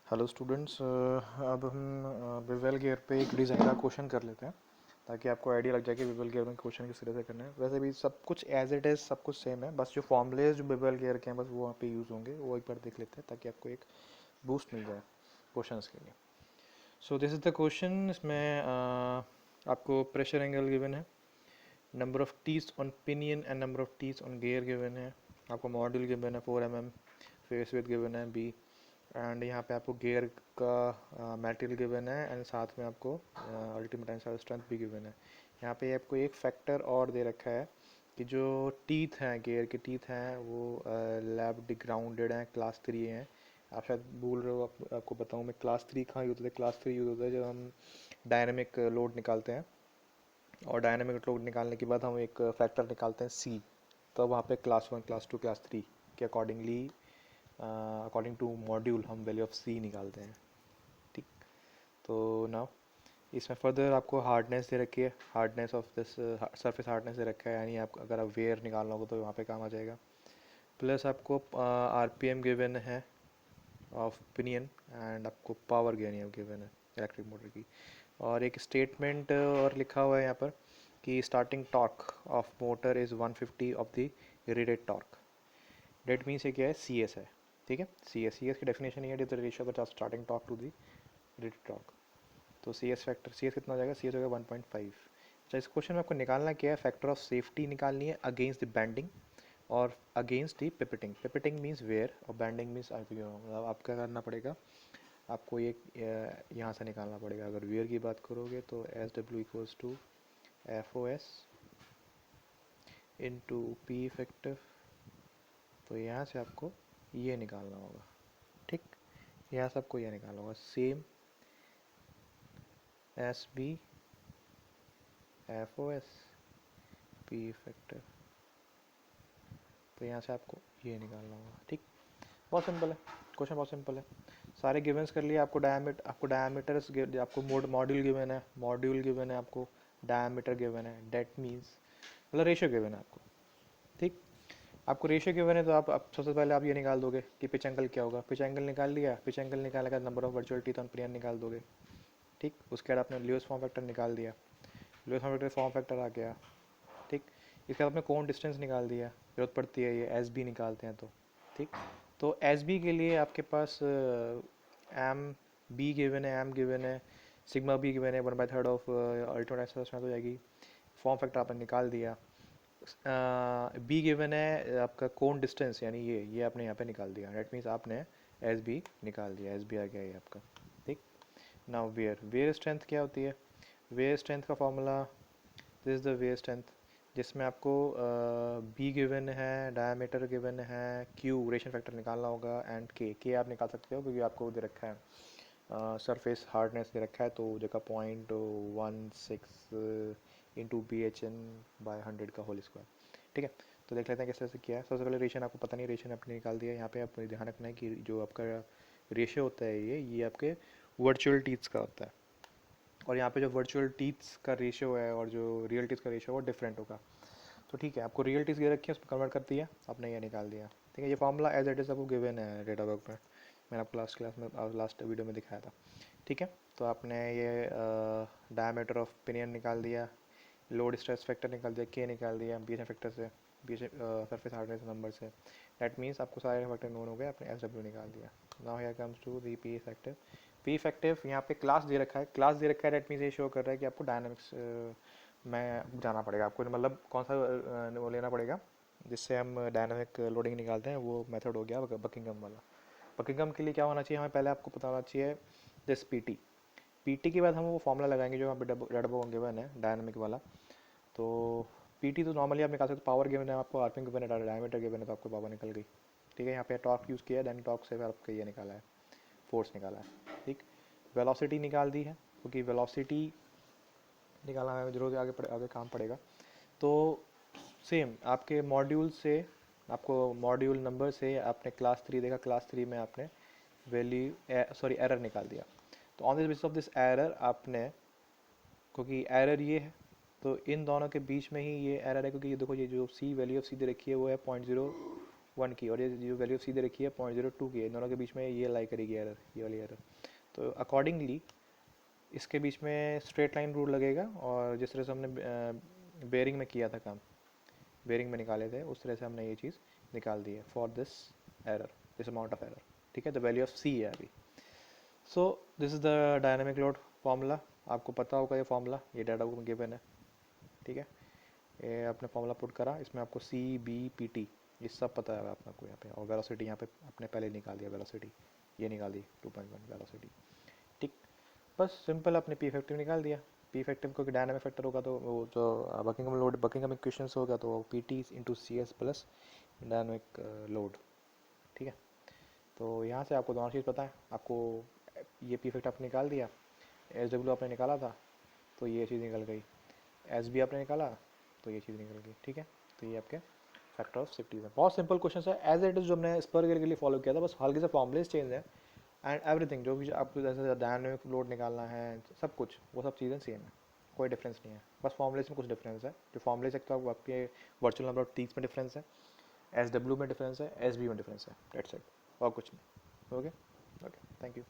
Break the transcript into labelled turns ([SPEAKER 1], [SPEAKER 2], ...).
[SPEAKER 1] Hello students, अब हम Vivel gear पे एक डिज़ाइन का क्वेश्चन कर लेते हैं ताकि आपको आइडिया लग जाए कि विवेल गियर में क्वेश्चन किस तरह से करना है। वैसे भी सब कुछ एज इट इज़ सब कुछ सेम है, बस जो फॉर्मूलेज जो विवेल गियर के हैं बस वो वहाँ पे यूज़ होंगे, वो एक बार देख लेते हैं ताकि आपको एक बूस्ट मिल जाए क्वेश्चंस के लिए। So this is the question. इसमें आपको प्रेशर एंगल गिवन है, number of teeth on pinion and number of teeth on gear given है, आपको मॉड्यूल गिवन है 4 mm, फेस विथ गिवन है बी, एंड यहाँ पे आपको गियर का मटेरियल गिवन है एंड साथ में आपको अल्टीमेट टेंसाइल स्ट्रेंथ भी गिवन है। यहाँ पे आपको एक फैक्टर और दे रखा है कि जो टीथ हैं, गियर के टीथ हैं वो लैब ग्राउंडेड हैं, क्लास 3 हैं। आप शायद भूल रहे हो, आपको बताऊँ मैं, क्लास 3 कहाँ यूज़ होता है। क्लास 3 यूज़ होता है जब हम डायनेमिक लोड निकालते हैं, और डायनेमिक लोड निकालने के बाद हम एक फैक्टर निकालते हैं सी, तो वहाँ पे क्लास 1, क्लास 2, क्लास 3 के अकॉर्डिंगली अकॉर्डिंग टू मॉड्यूल हम वैल्यू ऑफ सी निकालते हैं। ठीक, तो नाउ इसमें फर्दर आपको हार्डनेस दे रखी है, hardness of this surface hardness दे रखा है, यानी आप अगर आप वेयर निकालना होगा तो वहाँ पे काम आ जाएगा। प्लस आपको आरपीएम गिवन है ऑफ पिनियन, एंड आपको पावर गिवन है इलेक्ट्रिक मोटर की। और एक स्टेटमेंट और लिखा हुआ है यहाँ पर कि starting torque of motor is 150 of the rated torque. That means ये क्या है, सी एस है। ठीक है, सी एस की डेफिनेशन ये है, the ratio of the starting torque to the rated torque. तो C S factor, C S कितना हो जाएगा, सी एस हो गया 1.5। अच्छा, इस क्वेश्चन में आपको निकालना क्या है, फैक्टर ऑफ सेफ्टी निकालनी है अगेंस्ट द बैंडिंग और अगेंस्ट दी पिपटिंग। पिपटिंग मीन्स वेयर और बैंडिंग मीन्स मतलब आप क्या करना पड़ेगा, आपको ये यहाँ से निकालना पड़ेगा। अगर वेयर की बात करोगे तो S W equals to F O S into P effective, तो यहाँ से आपको ये निकालना होगा। ठीक, यहाँ से आपको ये निकालना होगा, same S B F O S P effective, तो यहाँ से आपको ये निकालना होगा। ठीक, बहुत सिंपल है क्वेश्चन, बहुत सिंपल है। सारे गिवन्स कर लिए, आपको डायमीटर्स, आपको मॉड्यूल गिवन है, आपको डायमीटर गिवन है, डेट मीन्स मतलब रेशियो गिवन है आपको। ठीक, आपको रेशियो गिवन है तो आप सबसे पहले आप ये निकाल दोगे कि पिच एंगल क्या होगा। पिच एंगल निकाल लिया, पिच एंगल निकालने का number of virtual teeth on pinion निकाल दोगे। ठीक, उसके बाद आपने ल्यूइस फॉर्म फैक्टर निकाल दिया, ल्यूइस फॉर्म फैक्टर आ गया। ठीक, इसके बाद आपने कोण डिस्टेंस निकाल दिया, जरूरत पड़ती है ये एस बी निकालते हैं तो। ठीक, तो एस बी के लिए आपके पास एम बी गिवन है, एम गिवन है, सिग्मा बी गिवन है, 1/3 ऑफ अल्टरनेट हो जाएगी। फॉर्म फैक्टर आपने निकाल दिया। बी गिवन है आपका कोण डिस्टेंस, यानी ये आपने यहाँ पे निकाल दिया, डेट मीन्स आपने एस बी निकाल दिया, एस बी आ गया ये आपका। ठीक, नाउ वेयर स्ट्रेंथ क्या होती है, वेयर स्ट्रेंथ का formula, this is the wear strength, जिसमें आपको बी गिवन है, डायमीटर गिवन है, क्यू रेशन फैक्टर निकालना होगा, एंड के आप निकाल सकते हो क्योंकि आपको दे रखा है सरफेस हार्डनेस दे रखा है, तो जगह 0.16 into B H N by 100 का होल स्क्वायर। ठीक है, तो देख लेते हैं किस तरह से किया है। सबसे पहले रेशन आपको पता नहीं, रेशन आपने निकाल दिया। यहाँ पे आप ध्यान रखना है कि जो आपका रेशियो होता है ये आपके वर्चुअल टीथ्स का होता है, और यहाँ पे जो वर्चुअल टीथ्स का रेशियो है और जो रियल टीथ्स का रेशियो है वो डिफरेंट होगा। तो ठीक है, आपको रियल टीथ्स ये रखी है, उसमें कन्वर्ट कर दिया, आपने ये निकाल दिया। ठीक है, ये फॉर्मूला एज इट इज़ आपको गिवन है डेटा बुक में, मैंने आपको लास्ट वीडियो में दिखाया था। ठीक है, तो आपने ये डायमीटर ऑफ पिनियन निकाल दिया, लोड स्ट्रेस फैक्टर निकाल दिया, के निकाल दिया बी एच फैक्टर से, B H surface hardness number से। दैट मीन्स आपको सारे फैक्टर नोन हो गए, आपने एस डब्ल्यू निकाल दिया। Now here comes to the P effective. P effective यहाँ पे क्लास दे रखा है, क्लास दे रखा है, दैट मीन्स ये शो कर रहा है कि आपको डायनामिक्स में जाना पड़ेगा, आपको मतलब कौन सा वो लेना पड़ेगा जिससे हम डायनामिक लोडिंग निकालते हैं, वो मेथड हो गया बकिंगम वाला। बकिंगम के लिए क्या होना चाहिए, हमें पहले आपको पता होना चाहिए दिस पी टी। पीटी के बाद हम वो फॉर्मूला लगाएंगे जो यहाँ पे रेड बुक गिवन है डायनामिक वाला। तो पीटी तो नॉर्मली आप निकाल सकते हो, पावर गिवन है आपको, आरपीएम गिवन है, डायमीटर गिवन है, तो आपको पावर निकल गई। ठीक है, यहाँ पे टॉर्क यूज़ किया है, देन टॉर्क से फिर आपका ये निकाला है, फोर्स निकाला है। ठीक, वेलोसिटी निकाल दी है, क्योंकि वेलोसिटी निकालना है जरूर आगे काम पड़ेगा। तो सेम आपके मॉड्यूल से, आपको मॉड्यूल नंबर से आपने क्लास 3 देखा, क्लास 3 में आपने वैल्यू सॉरी एरर निकाल दिया। तो on this basis of this error आपने, क्योंकि एरर ये है तो इन दोनों के बीच में ही ये एरर है, क्योंकि ये देखो, ये जो सी वैल्यू ऑफ सी दे रखी है वो है 0.0 1 की, और ये जो वैल्यू सी दे रखी है 0.02 की है, इन दोनों के बीच में ये लाई करेगी एरर, ये वाली एरर। तो अकॉर्डिंगली इसके बीच में स्ट्रेट लाइन रूल लगेगा, और जिस तरह से हमने बेयरिंग में किया था काम, बेयरिंग में निकाले थे, उस तरह से हमने ये चीज़ निकाल दी है for this error, this amount of error. ठीक है, द वैल्यू ऑफ सी है अभी। So this is the dynamic load formula. आपको पता होगा ये फार्मूला, ये डाटा को गिवन है। ठीक है, ये आपने फार्मूला पुट करा, इसमें आपको सी बी पी टी ये सब पता है आपको यहाँ पे, और वेलोसिटी यहाँ पे आपने पहले निकाल दिया, वेलोसिटी ये निकाल दी 2.1 वेलोसिटी। ठीक, बस सिंपल, आपने पी इफेक्टिव निकाल दिया। पी इफेक्टिव को डायनामिक फैक्टर होगा तो वो जो बकिंगम लोड, बकिंगम इक्वेशन होगा तो P T into C S plus dynamic load. ठीक है, तो यहाँ से आपको दोनों चीज़ पता है। आपको ये पी इफेक्ट आपने निकाल दिया, एस डब्ल्यू आपने निकाला था तो ये चीज़ निकल गई, एस बी आपने निकाला तो ये चीज़ निकल गई। ठीक है, तो ये आपके फैक्टर ऑफ सेफ्टी है। बहुत सिंपल क्वेश्चन है, एज इट इज जो हमने स्पर गियर के लिए फॉलो किया था, बस हल्के से फॉर्मुलेज चेंज है, एंड एवरीथिंग जो भी आपको जैसे डायनामिक लोड निकालना है, सब कुछ वो सब चीज़ें सेम है, कोई डिफरेंस नहीं है। बस फॉर्मुलेज में कुछ डिफरेंस है, जो फॉर्मुलेज एक तो आपके वर्चुअल नंबर ऑफ टीथ में डिफरेंस है, एस डब्ल्यू में डिफरेंस है, एस बी में डिफरेंस है, डेट्स इट, और कुछ नहीं। Okay, okay, thank you.